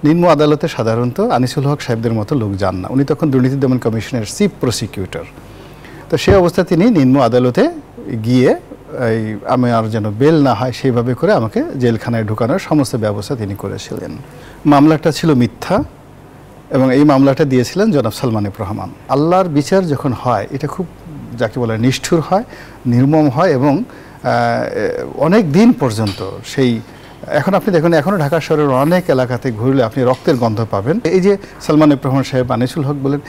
নিম্ন আদালতে সাধারণত আনিসুল হক সাহেবদের মতো লোক যান না। উনি তখন দুর্নীতি দমন কমিশনের চিফ প্রসিকিউটর। তো সেই অবস্থা তিনি নিম্ন আদালতে গিয়ে আমার যেন বেল না হয় সেইভাবে করে আমাকে জেলখানায় ঢোকানোর সমস্ত ব্যবস্থা তিনি করেছিলেন। মামলাটা ছিল মিথ্যা এবং এই মামলাটা দিয়েছিলেন জনাব সালমান এফ রহমান। আল্লাহর বিচার যখন হয় এটা খুব যাকে বলে নিষ্ঠুর হয়, নির্মম হয় এবং অনেক দিন পর্যন্ত সেই এখন আপনি দেখুন এখনও ঢাকা শহরের অনেক এলাকাতে ঘুরলে আপনি রক্তের গন্ধ পাবেন। এই যে সালমান এফ রহমান সাহেব, আনিসুল হক বলেন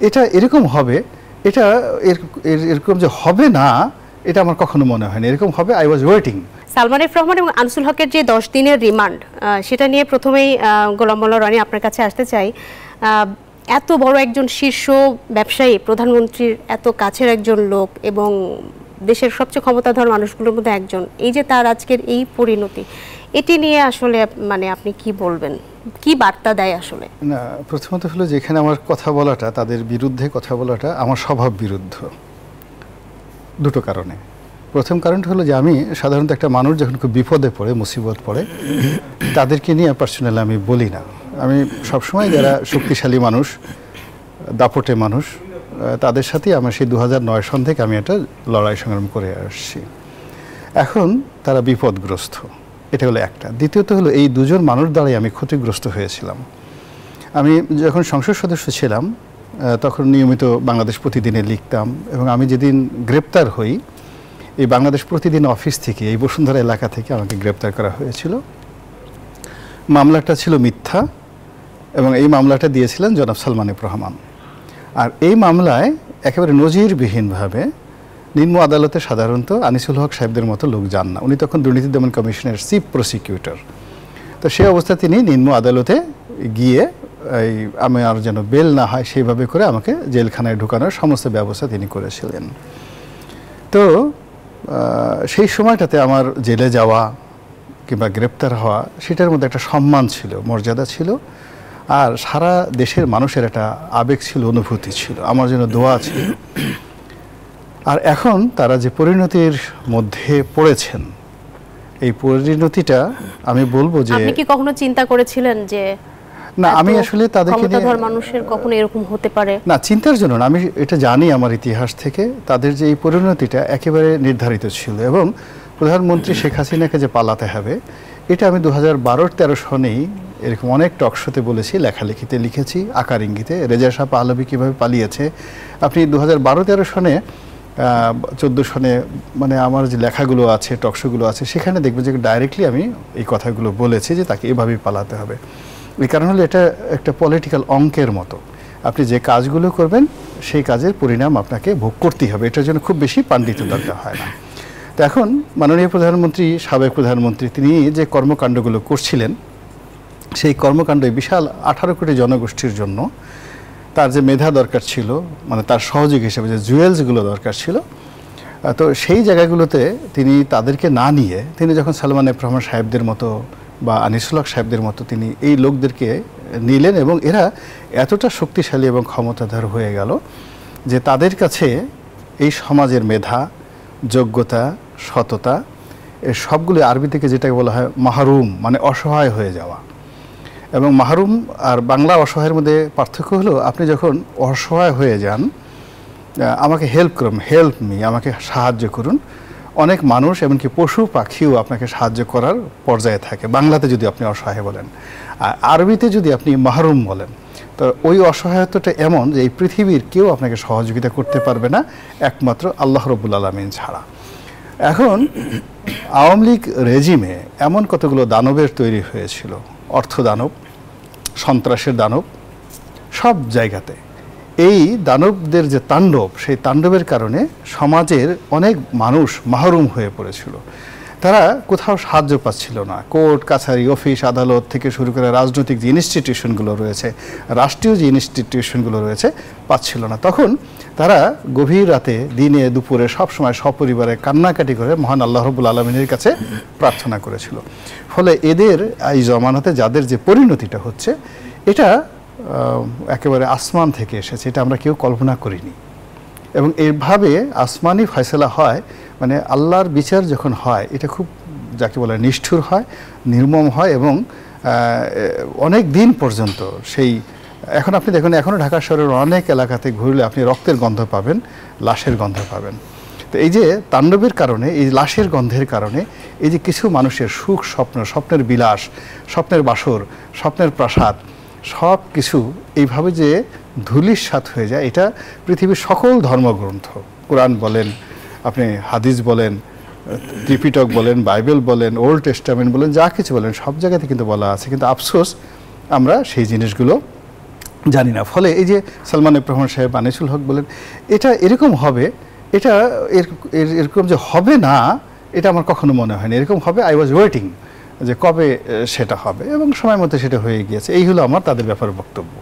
এটা এরকম হবে, এটা এরকম যে হবে না এটা আমার কখনো মনে হয়নি। এরকম হবে I was waiting. Salman F Rahman এবং আনিসুল হকের যে 10 দিনের রিমান্ড, সেটা নিয়ে প্রথমেই গোলাম মোল্লা রনি আপনার কাছে আসতে চাই। এত বড় একজন শীর্ষ ব্যবসায়ী, প্রধানমন্ত্রীর এত কাছের একজন লোক এবং দেশের সবচেয়ে ক্ষমতাধর মানুষগুলোর মধ্যে একজন, এই যে তার আজকের এই পরিণতি, এটি নিয়ে আসলে মানে আপনি কি বলবেন, কি বার্তা দেয় আসলে? না, প্রথমত হলো যেখানে আমার কথা বলাটা, তাদের বিরুদ্ধে কথা বলাটা আমার স্বভাব বিরুদ্ধ দুটো কারণে। প্রথম কারণটা হলো যে আমি সাধারণত একটা মানুষ যখন খুব বিপদে পড়ে, মুসিবত পড়ে, তাদেরকে নিয়ে পার্সোনালি আমি বলি না। আমি সবসময় যারা শক্তিশালী মানুষ, দাপটে মানুষ, তাদের সাথেই আমার সেই 2009 সন থেকে আমি একটা লড়াই সংগ্রাম করে আসছি। এখন তারা বিপদগ্রস্ত, এটা হলো একটা। দ্বিতীয়ত হলো এই দুজন মানুষ দ্বারাই আমি ক্ষতিগ্রস্ত হয়েছিলাম। আমি যখন সংসদ সদস্য ছিলাম তখন নিয়মিত বাংলাদেশ প্রতিদিনে লিখতাম এবং আমি যেদিন গ্রেপ্তার হই, এই বাংলাদেশ প্রতিদিন অফিস থেকে, এই বসুন্ধরা এলাকা থেকে আমাকে গ্রেপ্তার করা হয়েছিল। মামলাটা ছিল মিথ্যা এবং এই মামলাটা দিয়েছিলেন জনাব সালমান এফ রহমান। আর এই মামলায় একেবারে নজিরবিহীনভাবে নিম্ন আদালতে সাধারণত আনিসুল হক সাহেবদের মতো লোক যান না। উনি তখন দুর্নীতি দমন কমিশনের চিফ প্রসিকিউটর। তো সেই অবস্থা তিনি নিম্ন আদালতে গিয়ে আমার যেন বেল না হয় সেইভাবে করে আমাকে জেলখানায় ঢোকানোর সমস্ত ব্যবস্থা তিনি করেছিলেন। তো সেই সময়টাতে আমার জেলে যাওয়া কিংবা গ্রেপ্তার হওয়া, সেটার মধ্যে একটা সম্মান ছিল, মর্যাদা ছিল, আর সারা দেশের মানুষের একটা আবেগ ছিল, অনুভূতি ছিল, আমার জন্য দোয়া ছিল। আর এখন তারা যে পরিণতির মধ্যে পড়েছেন, এই পরিণতিটা আমি বলবো যে আপনি কি কখনো চিন্তা করেছিলেন যে না, আমি আসলে তাদেরকে ক্ষমতাধর মানুষের কখনো এরকম হতে পারে? না, চিন্তার জন্য না, আমি এটা জানি আমার ইতিহাস থেকে তাদের যে এই পরিণতিটা একেবারে নির্ধারিত ছিল এবং প্রধানমন্ত্রী শেখ হাসিনাকে যে পালাতে হবে, এটা আমি 2012-13 সনেই এরকম অনেক টকশোতে বলেছি, লেখালেখিতে লিখেছি, আকার ইঙ্গিতে। রেজা শাহ পাহলভী কীভাবে পালিয়েছে আপনি 2012-13 সনে 14 সনে মানে আমার যে লেখাগুলো আছে, টকশোগুলো আছে, সেখানে দেখবেন যে ডাইরেক্টলি আমি এই কথাগুলো বলেছি যে তাকে এভাবেই পালাতে হবে। এই কারণ হলো এটা একটা পলিটিক্যাল অঙ্কের মতো, আপনি যে কাজগুলো করবেন সেই কাজের পরিণাম আপনাকে ভোগ করতেই হবে, এটার জন্য খুব বেশি পাণ্ডিত্য দরকার হয় না। তো এখন মাননীয় প্রধানমন্ত্রী, সাবেক প্রধানমন্ত্রী, তিনি যে কর্মকাণ্ডগুলো করছিলেন, সেই কর্মকাণ্ড বিশাল 18 কোটি জনগোষ্ঠীর জন্য তার যে মেধা দরকার ছিল, মানে তার সহযোগী হিসেবে যে জুয়েলসগুলো দরকার ছিল, তো সেই জায়গাগুলোতে তিনি তাদেরকে না নিয়ে তিনি যখন সালমান এফ রহমান সাহেবদের মতো বা আনিসুল হক সাহেবদের মতো তিনি এই লোকদেরকে নিলেন এবং এরা এতটা শক্তিশালী এবং ক্ষমতাধর হয়ে গেল যে তাদের কাছে এই সমাজের মেধা, যোগ্যতা, সততা, এর সবগুলো আরবি থেকে যেটাকে বলা হয় মাহরুম, মানে অসহায় হয়ে যাওয়া। এবং মাহরুম আর বাংলা অসহায়ের মধ্যে পার্থক্য হলো আপনি যখন অসহায় হয়ে যান, আমাকে হেল্প করুন, হেল্প মি, আমাকে সাহায্য করুন। অনেক মানুষ এমনকি পশু পাখিও আপনাকে সাহায্য করার পর্যায়ে থাকে, বাংলাতে যদি আপনি অসহায় বলেন। আর আরবিতে যদি আপনি মাহরুম বলেন, তো ওই অসহায়তাটা এমন যে এই পৃথিবীর কেউ আপনাকে সহযোগিতা করতে পারবে না একমাত্র আল্লাহ রব্বুল আলামিন ছাড়া। এখন আওয়ামী লীগ রেজিমে এমন কতগুলো দানবের তৈরি হয়েছিল, অর্থ দানব, সন্ত্রাসের দানব, সব জায়গাতে এই দানবদের যে তাণ্ডব, সেই তাণ্ডবের কারণে সমাজের অনেক মানুষ মাহরুম হয়ে পড়েছিল। তারা কোথাও সাহায্য পাচ্ছিল না, কোর্ট কাছারি, অফিস আদালত থেকে শুরু করে রাজনৈতিক যে ইনস্টিটিউশনগুলো রয়েছে, রাষ্ট্রীয় যে ইনস্টিটিউশনগুলো রয়েছে, পাচ্ছিল না। তখন তারা গভীর রাতে, দিনে, দুপুরে সবসময় সপরিবারে কান্নাকাটি করে মহান আল্লাহ রব্বুল আলমিনের কাছে প্রার্থনা করেছিল। ফলে এদের এই জমানাতে যাদের যে পরিণতিটা হচ্ছে, এটা একেবারে আসমান থেকে এসেছে, এটা আমরা কেউ কল্পনা করিনি। এবং এইভাবে আসমানি ফয়সালা হয়, মানে আল্লাহর বিচার যখন হয় এটা খুব যাকে বলে নিষ্ঠুর হয়, নির্মম হয় এবং অনেক দিন পর্যন্ত সেই এখন আপনি দেখুন এখনও ঢাকা শহরের অনেক এলাকাতে ঘুরলে আপনি রক্তের গন্ধ পাবেন, লাশের গন্ধ পাবেন। তো এই যে তাণ্ডবের কারণে, এই লাশের গন্ধের কারণে এই যে কিছু মানুষের সুখ স্বপ্ন, স্বপ্নের বিলাস, স্বপ্নের বাসর, স্বপ্নের প্রাসাদ সব কিছু এইভাবে যে ধূলিসাৎ হয়ে যায়, এটা পৃথিবীর সকল ধর্মগ্রন্থ, কোরআন বলেন, আপনি হাদিস বলেন, ত্রিপিটক বলেন, বাইবেল বলেন, ওল্ড টেস্টামেন্ট বলেন, যা কিছু বলেন সব জায়গাতে কিন্তু বলা আছে, কিন্তু আফসোস আমরা সেই জিনিসগুলো জানি না। ফলে এই যে সালমান এফ রহমান সাহেব, আনিসুল হক বলেন, এটা এরকম হবে, এটা এরকম যে হবে না এটা আমার কখনো মনে হয়নি। এরকম হবে, আই ওয়াজ ওয়েটিং যে কবে সেটা হবে, এবং সময় মতো সেটা হয়ে গিয়েছে। এই হলো আমার তাদের ব্যাপারে বক্তব্য।